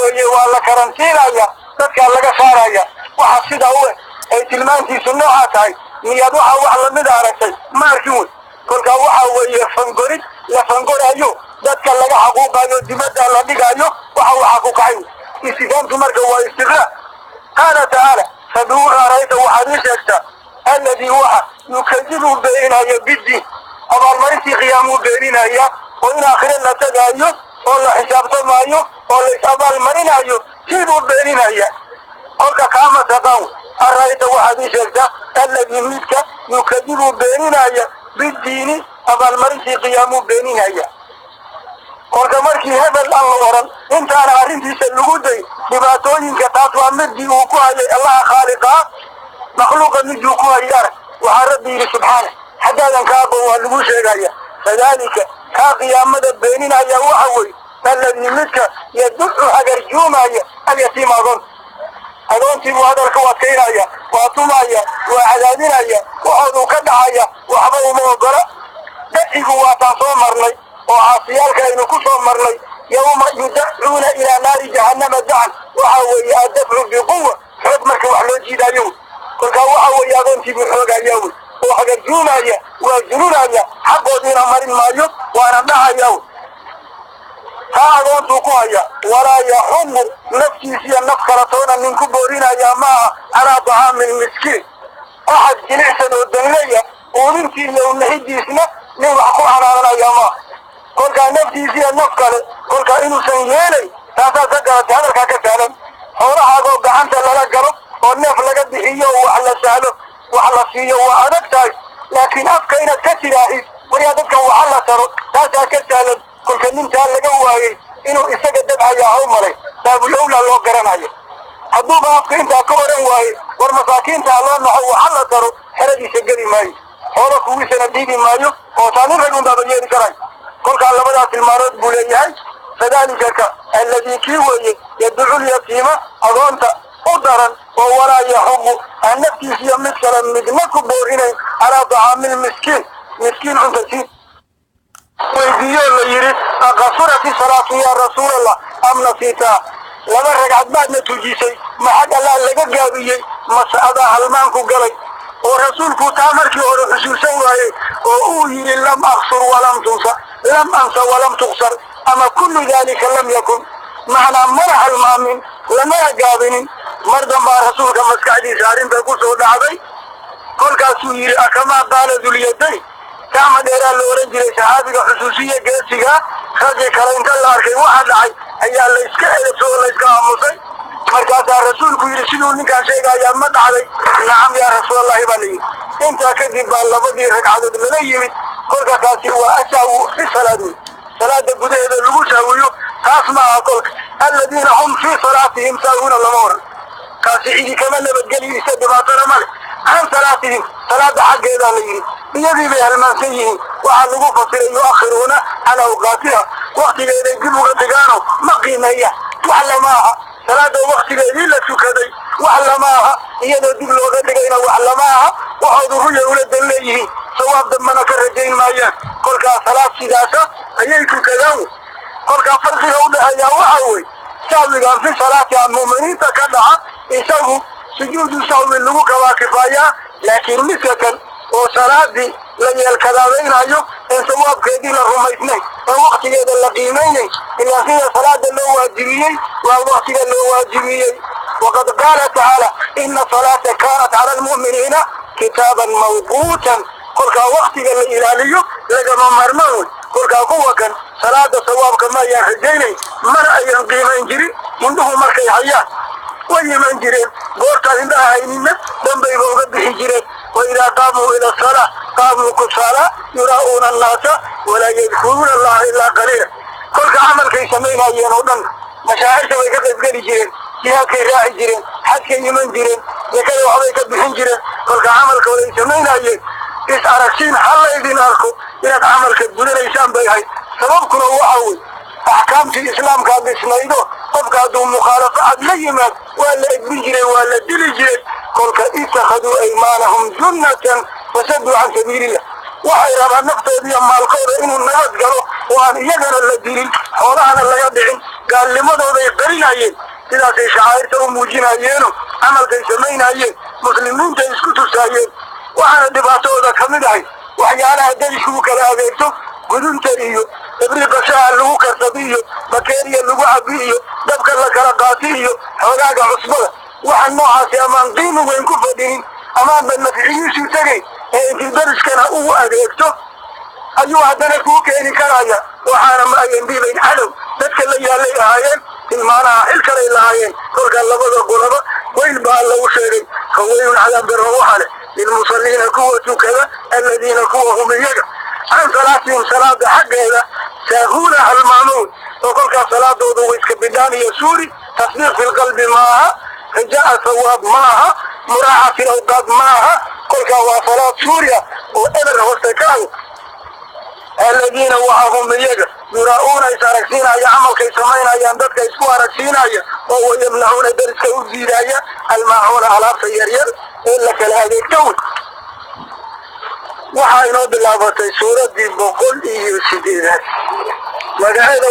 weeye waa la karantiinaya dadka laga saaraya waxa sida u ay tilmaantiisu nooca tahay niyad waxa wax la mid aragtay ma arkin wey kolka waxa weeye fangorid la fangorayo dadka laga xaquuqayo dibadda la dhigayo waxa ku kacay istifaamtu marka waa istiqraa qaala taala fadura rayta waxaadishagta alladii waxa yukadibu beenaya biddi abaalmarintii qiyaamu beeninaya oo in aakhire la tagaayo oo la xisaabtamaayo oo la is-abaalmarinayo siduu beeninaya kolka kaama taqaan arayta waxaadishagta alladii midka yukadibu beeninaya biddiini abaalmarintii qiyaamu beeninaya kolka markii hebel aan la oran intaana arrintiisa lagu day dhibaatooyinka taas waa midii uu ku hayay allaha khaaliqa makhluuqa midii ku hayay arag waxaa rabbi yidhi subxaana haddaadan kaaba waa lagu sheegaya kadaalika kaa qiyaamada beeninaya waxa wey alladii midka yaducu hagarjuumaya alyatiima adoontii buu hadalka u adkaynaya waa tumaya waa cadaadinaya waxooduu ka dhacaya waxba uma ogola dacigu waa taan soo marnay oo caasiyaalka aynu ku soo marnay yawma yudacuuna ilaa naari jahannama dacan waxa weeye addafcu biquwa xoog marka wax loo jiidaayo kolkaa waxa weeye adoontii buu xoogaya wey oo hagarjuumaya waa jununaya xaqoodiina marin maayo waana dhahaya wey taa adoontuu ku haya walaa yaxumu naftiisiya naf kalatoona ninku boorinaya maaha calaa dacaami lmiskiin axad jilicsan oo danleya uudintii iyo nahidiisna nin wax ku xanaananaya maaha kolkaa naftiisiya naf kale kolkaa inuusan yeelay taasaa ka galatay hadalkaa ka sahlan xoolahaagoo gacanta lala galo oo neef laga bixiyo oo wax la sahlo wax la siiyo waa adag tahay laakiin afka inaad ka tidaahid waryaa dadkan waxa la taro taasaa ka sahlan kolka nintaa laga waayey inuu isaga dabhaya haw malay baabulowla loo garanayo hadduuba afka intaa ka oran waaye war masaakiintaa loo naxo waxa la taro xeradiisa geli maayo hoola kuwiisana dhiibi maayo oo taanin rag unbaaba yeeli karayo kolkaa labadaa tilmaanood buu leeyahay kadaalika ka alladii kii weeye yaducu lyatiima adoonta u daran oo walaa yaxubu aan naftiisiyo mid kale midna ku boorinayn calaa dacaamil miskiin cuntasiin weydiiyoo la yidhi aqasurati salaatu yaa rasuulallah am nasiitaa laba ragcad baadna tujisay maxag allaa laga gaabiyey mase adaa halmaanku galay oo rasuulku taa markii hore xusuusan waayey oo uu yidhi lam aqsur lam ansa walam tuqsar ama kullu daalika lam yakun macnaa mana halmaamin lamana gaabinin mar dambaa rasuulka maskaxdiisa arrinta ku soo dhacday kolkaasuu yidhi akamaa qaala dulyadayn gacma dheeraa la oran jiray saxaabiga xusuusiya geesiga raggii kale inta la arkay waxa dhacay ayaa la iska eeso oo la iska aamusay markaasaa rasuulku yidhi siduu ninkaan sheegayaa ma dhacday nacam yaa rasuulallahi baa la yidhi intaa kadib baa labadii ragcadood lala yimid kolka taasi waa asaawu fi salaad wey salaada gudaheeda lagu saawiyo taas maaha kolka alladiina hum fii salaatihim saawuna lama oran kaasi cidi kama nabadgeli isa dhibaatana male can salaatihim salaada xaggeedaa la yidhi iyadii bay halmaansan yihiin waxaa lagu fasiray yuakhiruuna can awqaatiha waktigeeday dib uga dhigaano ma qiimeeya wax lama aha salaada waktigeedii la tukaday wax lama aha iyadoo dib looga dhigayna wax lama aha waxoodu ruya ula dan leeyihiin sawaab dambana ka rajayn maayaan kolkaa salaad sidaasa ayay tukadaan kolkaa farqiga u dhexeeyaa waxa wey sahwigan fi salaatiha muuminiinta ka dhaca isagu sujuudu sahwi lagu kabaa kifaayaa laakiin midka kan oo salaadii la yeelkadaadaynayo in sawaabkeedii la rumaysnay oo waktigeeda la qiimaynayn ilaa sida salaada loo waajibiyey waa waktiga loo waajibiyey waqad qaala tacaala ina salaata kaanat cala almu'miniina kitaaban mawquutan kolkaa waktiga la ilaaliyo lagama marmaan wey kolkaa kuwa kan salaada sawaabka ma ayaan rajaynayn mana ayaan qiimayn jirin indhuhu markay hayaan way iman jireen goortaan indhaha haynina danbayba uga bixi jireen وإذا قاموا إلى الصلاة قاموا كسالى يراؤون الناس ولا يذكرون الله إلا قليلا كل عمل كي سمينا ينودن مشاعر سوى كتب قلي جيرين جهاد كي راعي جيرين حد كي يمن جيرين يكي وحبي كبحين جيرين كل عمل كي سمينا ين إس أرسين حلا إذن أركو إنك عمل كبولي ليسان بيهاي سببكنا وحاول أحكام في الإسلام كان بسنايدو قبقى دون مخالفة عدليمات ولا إبن جيرين ولا دلي جيرين كل اتخذوا أيمانهم جنة وسدوا عن سبيل الله waxay rabaan naftooda iyo maalkooda inuu nabad galo oo aan iyagana la dilin xoolahana laga dhicin gaalnimadooday qarinayeen sidaasay shacairta u muujinayeenoo camalkay samaynayeen muslimiinta isku tusaayeen waxaana dhibaatooda ka mid ahay waxyaalaha dadiskugu kala adeegto gudunta iyo ibriiqa shaaha lagu karsado iyo bakeeriya lagu cabi iyo dabka la kala qaati iyo xoogaaga cusbada waxa noocaasi amaan qiimo weyn ku fadhinin amaanba nafcigiisu tagay ee intii dariskana ugu adeegto ayuu haddana kuu keeni karaya waxaana ma ayan dhiibayn cadow dadka la yaalay ahaayeen tilmaanaha xil kalay lahaayeen kolka labada qolaba weyl baa lagu sheegay faweylun cadaab darro waxa leh lilmusalliina kuwa tukada aladiina kuwa hum iyaga can salaatihim salaada xaggeeda saahuuna halmaamuun oo kolkaas salaadoodu way iska bidhaan iyo suuri tasdiiq fi lqalbi maaha rajaa thawaab maaha muraaca fi lawqaad maaha kolkaa waa salaad suuriya oo eber hooste ka ago الذين وهم يجا يراؤون يساركسين يا عمل كي سمين يا أندك يسواركسين يا وهو يمنعون درس كوزيرايا الماعون على سيرير إلا كالهذه الكون وحاينو بالله سورة دي بقول إيه سيدنا وهذا